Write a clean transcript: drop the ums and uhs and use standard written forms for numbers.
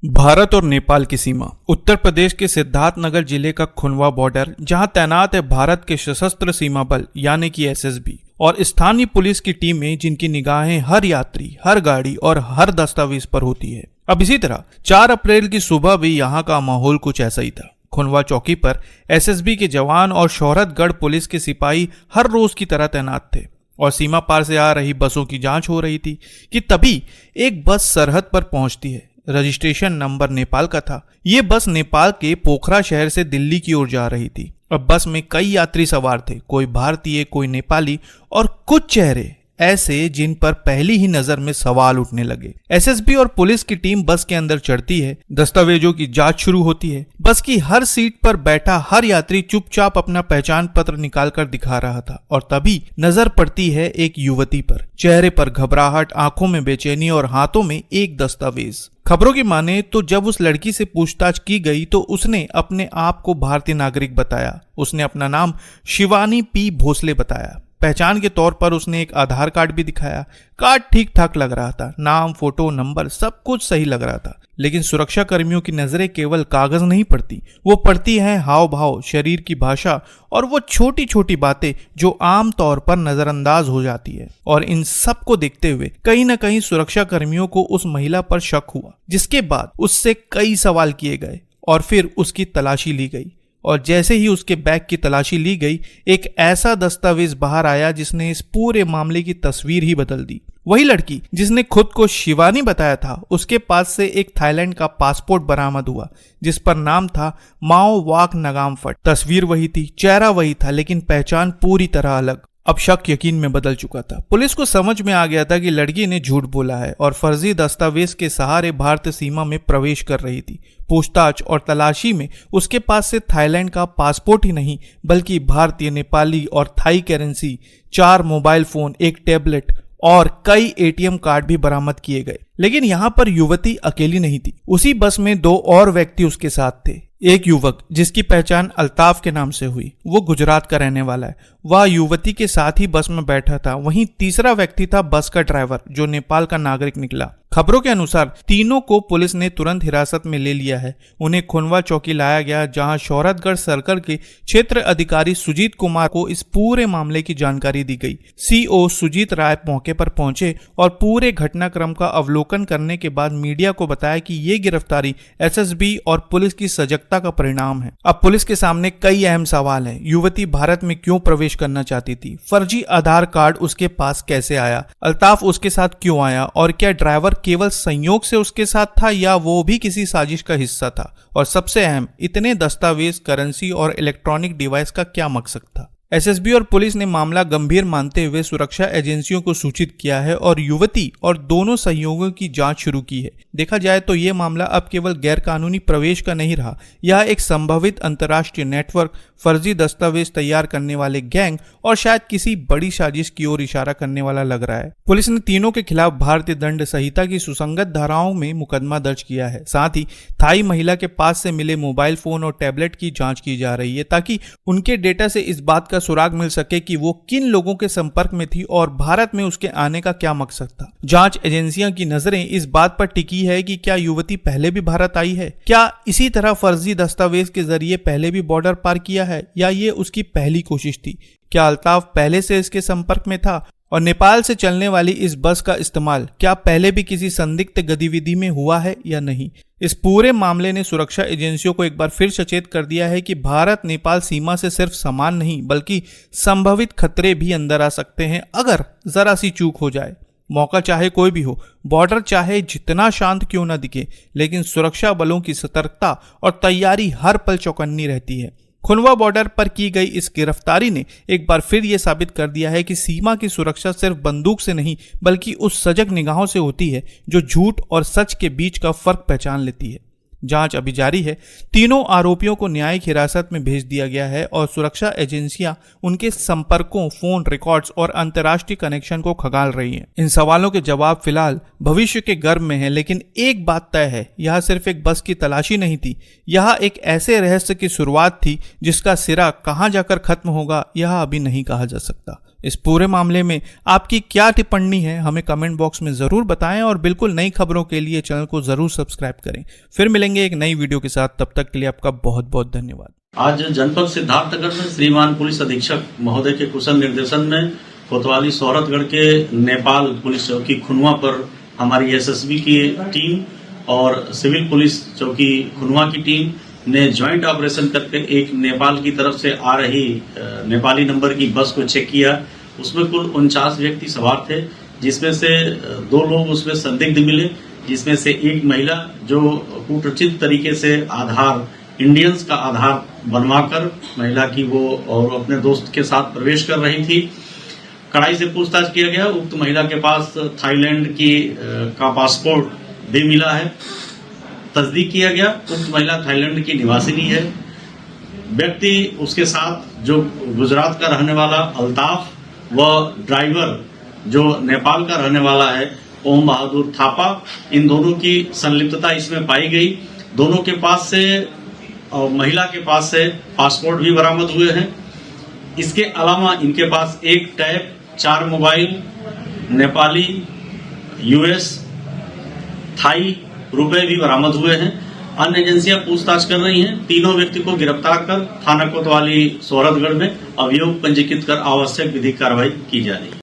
भारत और नेपाल की सीमा। उत्तर प्रदेश के सिद्धार्थनगर जिले का खुनवा बॉर्डर, जहां तैनात है भारत के सशस्त्र सीमा बल यानी कि एसएसबी और स्थानीय पुलिस की टीमें, जिनकी निगाहें हर यात्री, हर गाड़ी और हर दस्तावेज पर होती है। अब इसी तरह 4 अप्रैल की सुबह भी यहाँ का माहौल कुछ ऐसा ही था। खुनवा चौकी पर एसएसबी के जवान और शोहरतगढ़ पुलिस के सिपाही हर रोज की तरह तैनात थे और सीमा पार से आ रही बसों की जांच हो रही थी कि तभी एक बस सरहद पर पहुंचती है। रजिस्ट्रेशन नंबर नेपाल का था। ये बस नेपाल के पोखरा शहर से दिल्ली की ओर जा रही थी। अब बस में कई यात्री सवार थे, कोई भारतीय, कोई नेपाली और कुछ चेहरे ऐसे जिन पर पहली ही नजर में सवाल उठने लगे। एसएसबी और पुलिस की टीम बस के अंदर चढ़ती है। दस्तावेजों की जांच शुरू होती है। बस की हर सीट पर बैठा हर यात्री चुपचाप अपना पहचान पत्र निकालकर दिखा रहा था और तभी नजर पड़ती है एक युवती पर। चेहरे पर घबराहट, आंखों में बेचैनी और हाथों में एक दस्तावेज। खबरों की माने तो जब उस लड़की से पूछताछ की गई तो उसने अपने आप को भारतीय नागरिक बताया। उसने अपना नाम शिवानी पी भोसले बताया। पहचान के तौर पर उसने एक आधार कार्ड भी दिखाया। कार्ड ठीक ठाक लग रहा था, नाम, फोटो, नंबर सब कुछ सही लग रहा था। लेकिन सुरक्षा कर्मियों की नजरें केवल कागज नहीं पढ़ती, वो पढ़ती हैं हाव भाव, शरीर की भाषा और वो छोटी छोटी बातें जो आम तौर पर नजरअंदाज हो जाती है। और इन सब को देखते हुए कहीं न कहीं सुरक्षा कर्मियों को उस महिला पर शक हुआ, जिसके बाद उससे कई सवाल किए गए और फिर उसकी तलाशी ली गई। और जैसे ही उसके बैग की तलाशी ली गई, एक ऐसा दस्तावेज बाहर आया जिसने इस पूरे मामले की तस्वीर ही बदल दी। वही लड़की जिसने खुद को शिवानी बताया था, उसके पास से एक थाईलैंड का पासपोर्ट बरामद हुआ जिस पर नाम था माओ वाक नगामफट। तस्वीर वही थी, चेहरा वही था, लेकिन पहचान पूरी तरह अलग। अब शक यकीन में बदल चुका था। पुलिस को समझ में आ गया था कि लड़की ने झूठ बोला है और फर्जी दस्तावेज के सहारे भारतीय सीमा में प्रवेश कर रही थी। पूछताछ और तलाशी में उसके पास से थाईलैंड का पासपोर्ट ही नहीं बल्कि भारतीय, नेपाली और थाई करेंसी, 4 मोबाइल फोन, एक टैबलेट और कई एटीएम कार्ड भी बरामद किए गए। लेकिन यहाँ पर युवती अकेली नहीं थी। उसी बस में 2 और व्यक्ति उसके साथ थे। एक युवक जिसकी पहचान अल्ताफ के नाम से हुई, वो गुजरात का रहने वाला है, वह युवती के साथ ही बस में बैठा था। वहीं तीसरा व्यक्ति था बस का ड्राइवर, जो नेपाल का नागरिक निकला। खबरों के अनुसार तीनों को पुलिस ने तुरंत हिरासत में ले लिया है। उन्हें खुनवा चौकी लाया गया, जहां शोहरतगढ़ सर्कल के क्षेत्र अधिकारी सुजीत कुमार को इस पूरे मामले की जानकारी दी गई। सीओ सुजीत राय मौके पर पहुंचे और पूरे घटनाक्रम का अवलोकन करने के बाद मीडिया को बताया कि ये गिरफ्तारी एसएसबी और पुलिस की सजगता का परिणाम है। अब पुलिस के सामने कई अहम सवाल हैं। युवती भारत में क्यों प्रवेश करना चाहती थी? फर्जी आधार कार्ड उसके पास कैसे आया? अल्ताफ उसके साथ क्यों आया? और क्या ड्राइवर केवल संयोग से उसके साथ था या वो भी किसी साजिश का हिस्सा था? और सबसे अहम, इतने दस्तावेज, करेंसी और इलेक्ट्रॉनिक डिवाइस का क्या मकसद था? एसएसबी और पुलिस ने मामला गंभीर मानते हुए सुरक्षा एजेंसियों को सूचित किया है और युवती और दोनों सहयोगियों की जांच शुरू की है। देखा जाए तो ये मामला अब केवल गैरकानूनी प्रवेश का नहीं रहा, यह एक संभावित अंतर्राष्ट्रीय नेटवर्क, फर्जी दस्तावेज तैयार करने वाले गैंग और शायद किसी बड़ी साजिश की ओर इशारा करने वाला लग रहा है। पुलिस ने तीनों के खिलाफ भारतीय दंड संहिता की सुसंगत धाराओं में मुकदमा दर्ज किया है। साथ ही थाई महिला के पास से मिले मोबाइल फोन और टैबलेट की जांच की जा रही है ताकि उनके डेटा से इस बात का सुराग मिल सके कि वो किन लोगों के संपर्क में थी और भारत में उसके आने का क्या मकसद था। जांच एजेंसियां की नजरें इस बात पर टिकी है कि क्या युवती पहले भी भारत आई है, क्या इसी तरह फर्जी दस्तावेज के जरिए पहले भी बॉर्डर पार किया है या ये उसकी पहली कोशिश थी? क्या अल्ताफ पहले से इसके संपर्क में था? और नेपाल से चलने वाली इस बस का इस्तेमाल क्या पहले भी किसी संदिग्ध गतिविधि में हुआ है या नहीं? इस पूरे मामले ने सुरक्षा एजेंसियों को एक बार फिर सचेत कर दिया है कि भारत नेपाल सीमा से सिर्फ सामान नहीं बल्कि संभावित खतरे भी अंदर आ सकते हैं अगर जरा सी चूक हो जाए। मौका चाहे कोई भी हो, बॉर्डर चाहे जितना शांत क्यों न दिखे, लेकिन सुरक्षा बलों की सतर्कता और तैयारी हर पल चौकन्नी रहती है। खुनवा बॉर्डर पर की गई इस गिरफ्तारी ने एक बार फिर यह साबित कर दिया है कि सीमा की सुरक्षा सिर्फ बंदूक से नहीं बल्कि उस सजग निगाहों से होती है जो झूठ और सच के बीच का फर्क पहचान लेती है। जांच अभी जारी है। तीनों आरोपियों को न्यायिक हिरासत में भेज दिया गया है और सुरक्षा एजेंसियां उनके संपर्कों, फोन रिकॉर्ड्स और अंतर्राष्ट्रीय कनेक्शन को खंगाल रही हैं। इन सवालों के जवाब फिलहाल भविष्य के गर्भ में है, लेकिन एक बात तय है, यह सिर्फ एक बस की तलाशी नहीं थी, यह एक ऐसे रहस्य की शुरुआत थी जिसका सिरा कहां जाकर खत्म होगा यह अभी नहीं कहा जा सकता। इस पूरे मामले में आपकी क्या टिप्पणी है हमें कमेंट बॉक्स में जरूर बताएं और बिल्कुल नई खबरों के लिए चैनल को जरूर सब्सक्राइब करें। फिर मिलेंगे एक नई वीडियो के साथ, तब तक के लिए आपका बहुत बहुत धन्यवाद। आज जनपद सिद्धार्थनगर में श्रीमान पुलिस अधीक्षक महोदय के कुशल निर्देशन में कोतवाली सोहरतगढ़ के नेपाल पुलिस चौकी खुनवा पर हमारी एसएसबी की टीम और सिविल पुलिस चौकी खुनवा की टीम ने ज्वाइंट ऑपरेशन करके एक नेपाल की तरफ से आ रही नेपाली नंबर की बस को चेक किया। उसमें कुल 49 व्यक्ति सवार थे, जिसमें से 2 लोग उसमें संदिग्ध मिले, जिसमें से एक महिला जो कुप्रचित तरीके से आधार इंडियंस का आधार बनवाकर महिला की वो और अपने दोस्त के साथ प्रवेश कर रही थी। कड़ाई से पूछताछ किया गया। उक्त महिला के पास थाईलैंड का पासपोर्ट भी मिला है। तस्दीक किया गया, उक्त महिला थाईलैंड की निवासिनी है। व्यक्ति उसके साथ जो गुजरात का रहने वाला अल्ताफ व ड्राइवर जो नेपाल का रहने वाला है ओम बहादुर थापा, इन दोनों की संलिप्तता इसमें पाई गई। दोनों के पास से और महिला के पास से पासपोर्ट भी बरामद हुए हैं। इसके अलावा इनके पास एक tab, 4 mobile, Nepali, US, Thai रुपए भी बरामद हुए हैं। अन्य एजेंसियां पूछताछ कर रही हैं। तीनों व्यक्ति को गिरफ्तार कर थाना कोतवाली सोहरतगढ़ में अभियोग पंजीकृत कर आवश्यक विधिक कार्रवाई की जा रही है।